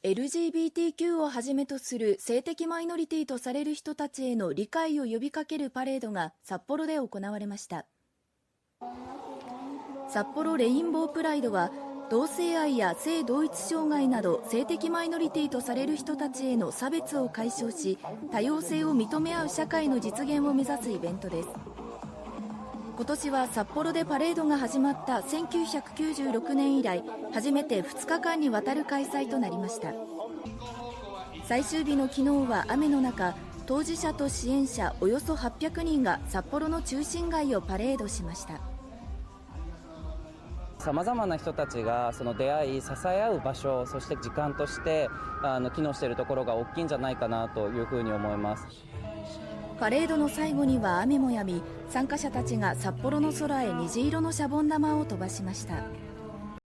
LGBTQ をはじめとする性的マイノリティとされる人たちへの理解を呼びかけるパレードが札幌で行われました。札幌レインボープライドは、同性愛や性同一障害など性的マイノリティとされる人たちへの差別を解消し、多様性を認め合う社会の実現を目指すイベントです。今年は札幌でパレードが始まった1996年以来、初めて2日間にわたる開催となりました。最終日の昨日は雨の中、当事者と支援者およそ800人が札幌の中心街をパレードしました。さまざまな人たちがその出会い、支え合う場所、そして時間として機能しているところが大きいんじゃないかなというふうに思います。パレードの最後には雨も止み、参加者たちが札幌の空へ虹色のシャボン玉を飛ばしました。